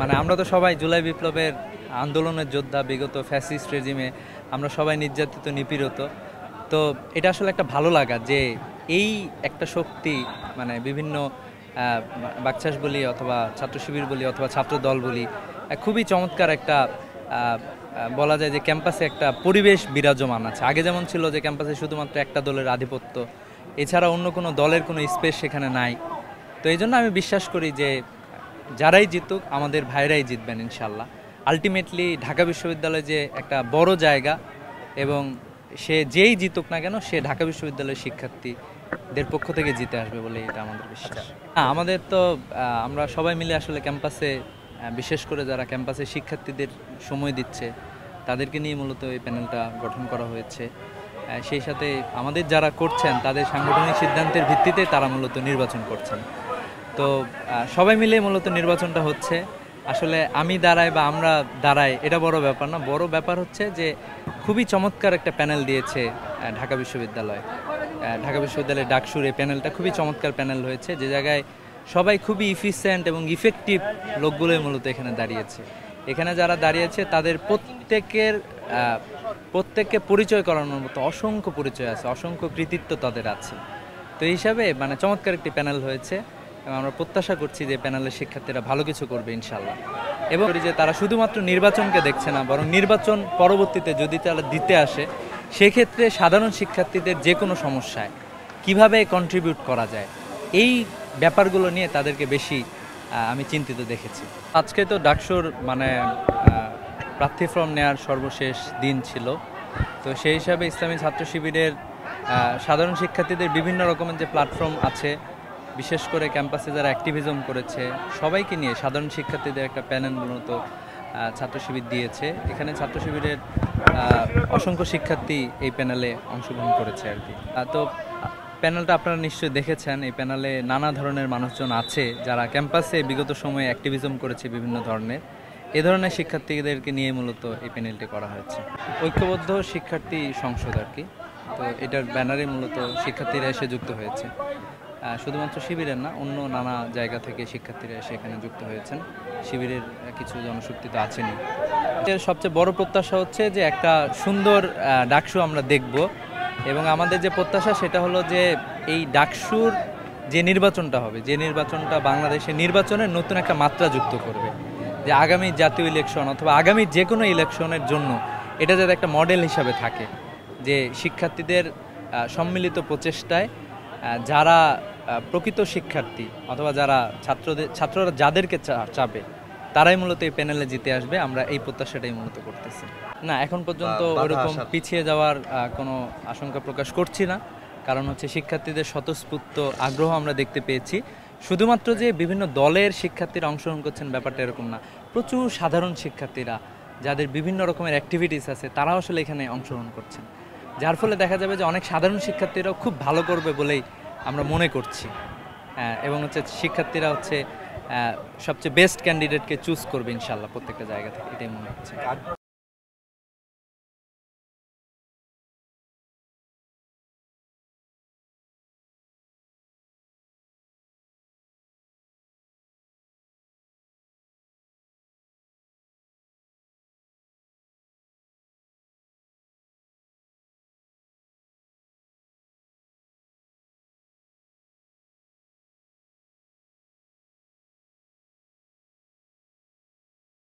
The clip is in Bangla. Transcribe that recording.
মানে আমরা তো সবাই জুলাই বিপ্লবের আন্দোলনের যোদ্ধা। বিগত ফ্যাসিস্ট রেজিমে আমরা সবাই নির্যাতিত, নিপীড়িত। তো এটা আসলে একটা ভালো লাগা যে এই একটা শক্তি, মানে বিভিন্ন বাকচাষ বলি অথবা ছাত্র শিবির বলি অথবা ছাত্র দল বলি, খুবই চমৎকার একটা বলা যায় যে ক্যাম্পাসে একটা পরিবেশ বিরাজমান আছে। আগে যেমন ছিল যে ক্যাম্পাসে শুধুমাত্র একটা দলের আধিপত্য, এছাড়া অন্য কোনো দলের কোনো স্পেস সেখানে নাই। তো এই জন্য আমি বিশ্বাস করি যে যারাই জিতুক আমাদের ভাইরাই জিতবেন ইনশাল্লাহ। আলটিমেটলি ঢাকা বিশ্ববিদ্যালয় যে একটা বড় জায়গা, এবং সে যেই জিতুক না কেন সে ঢাকা বিশ্ববিদ্যালয়ের শিক্ষার্থীদের পক্ষ থেকে জিতে আসবে বলে এটা আমাদের বিশ্বাস। আমাদের তো আমরা সবাই মিলে আসলে ক্যাম্পাসে, বিশেষ করে যারা ক্যাম্পাসে শিক্ষার্থীদের সময় দিচ্ছে তাদেরকে নিয়ে মূলত এই প্যানেলটা গঠন করা হয়েছে। সেই সাথে আমাদের যারা করছেন তাদের সাংগঠনিক সিদ্ধান্তের ভিত্তিতে তারা মূলত নির্বাচন করছেন। তো সবাই মিলে মূলত নির্বাচনটা হচ্ছে। আসলে আমি দাঁড়াই বা আমরা দাঁড়াই এটা বড় ব্যাপার না, বড় ব্যাপার হচ্ছে যে খুবই চমৎকার একটা প্যানেল দিয়েছে ঢাকা বিশ্ববিদ্যালয়। ঢাকা বিশ্ববিদ্যালয়ের ডাকসুর এই প্যানেলটা খুবই চমৎকার প্যানেল হয়েছে, যে জায়গায় সবাই খুবই ইফিসিয়েন্ট এবং ইফেক্টিভ লোকগুলোই মূলত এখানে দাঁড়িয়েছে। এখানে যারা দাঁড়িয়েছে তাদের প্রত্যেককে পরিচয় করানোর মতো অসংখ্য পরিচয় আছে, অসংখ্য কৃতিত্ব তাদের আছে। তো এই হিসাবে মানে চমৎকার একটি প্যানেল হয়েছে, এবং আমরা প্রত্যাশা করছি যে প্যানেলের শিক্ষার্থীরা ভালো কিছু করবে ইনশাল্লাহ। এবং যে তারা শুধুমাত্র নির্বাচনকে দেখছে না, বরং নির্বাচন পরবর্তীতে যদি তারা দিতে আসে সেক্ষেত্রে সাধারণ শিক্ষার্থীদের যে কোনো সমস্যায় কিভাবে কন্ট্রিবিউট করা যায়, এই ব্যাপারগুলো নিয়ে তাদেরকে বেশি আমি চিন্তিত দেখেছি। আজকে তো ডাকসুর মানে প্রার্থী ফর্ম নেওয়ার সর্বশেষ দিন ছিল। তো সেই হিসাবে ইসলামী ছাত্র শিবিরের সাধারণ শিক্ষার্থীদের বিভিন্ন রকমের যে প্ল্যাটফর্ম আছে, বিশেষ করে ক্যাম্পাসে যারা অ্যাক্টিভিজম করেছে সবাইকে নিয়ে সাধারণ শিক্ষার্থীদের একটা প্যানেল মূলত ছাত্র শিবির দিয়েছে। এখানে ছাত্র শিবিরের অসংখ্য শিক্ষার্থী এই প্যানেলে অংশগ্রহণ করেছে আর কি। তো প্যানেলটা আপনারা নিশ্চয়ই দেখেছেন। এই প্যানেলে নানা ধরনের মানুষজন আছে যারা ক্যাম্পাসে বিগত সময়ে অ্যাক্টিভিজম করেছে বিভিন্ন ধরনের। এ ধরনের শিক্ষার্থীদেরকে নিয়ে মূলত এই প্যানেলটি করা হয়েছে। ঐক্যবদ্ধ শিক্ষার্থী সংসদ আর কি। তো এটার ব্যানারে মূলত শিক্ষার্থীরা এসে যুক্ত হয়েছে। শুধুমাত্র শিবিরের না, অন্য নানা জায়গা থেকে শিক্ষার্থীরা এসে এখানে যুক্ত হয়েছেন। শিবিরের কিছু জনশক্তি তো আছেনই। এর সবচেয়ে বড় প্রত্যাশা হচ্ছে যে একটা সুন্দর ডাকসু আমরা দেখব, এবং আমাদের যে প্রত্যাশা সেটা হলো যে এই ডাকসুর যে নির্বাচনটা হবে, যে নির্বাচনটা বাংলাদেশের নির্বাচনের নতুন একটা মাত্রা যুক্ত করবে, যে আগামী জাতীয় ইলেকশন অথবা আগামী যে কোনো ইলেকশনের জন্য এটা যাতে একটা মডেল হিসাবে থাকে, যে শিক্ষার্থীদের সম্মিলিত প্রচেষ্টায় যারা প্রকৃত শিক্ষার্থী অথবা যারা ছাত্ররা যাদেরকে চাবে তারাই মূলত এই প্যানেলে জিতে আসবে। আমরা এই প্রত্যাশাটাই মূলত করতেছি। না, এখন পর্যন্ত ওরকম পিছিয়ে যাওয়ার কোনো আশঙ্কা প্রকাশ করছি না, কারণ হচ্ছে শিক্ষার্থীদের স্বতঃস্ফূর্ত আগ্রহ আমরা দেখতে পেয়েছি। শুধুমাত্র যে বিভিন্ন দলের শিক্ষার্থীরা অংশগ্রহণ করছেন ব্যাপারটা এরকম না, প্রচুর সাধারণ শিক্ষার্থীরা যাদের বিভিন্ন রকমের অ্যাক্টিভিটিস আছে তারাও আসলে এখানে অংশগ্রহণ করছেন, যার ফলে দেখা যাবে যে অনেক সাধারণ শিক্ষার্থীরাও খুব ভালো করবে বলেই আমরা মনে করছি। এবং হচ্ছে শিক্ষার্থীরা হচ্ছে সবচেয়ে বেস্ট ক্যান্ডিডেটকে চুজ করবে ইনশাল্লাহ প্রত্যেকটা জায়গা থেকে, এটাই মনে হচ্ছে।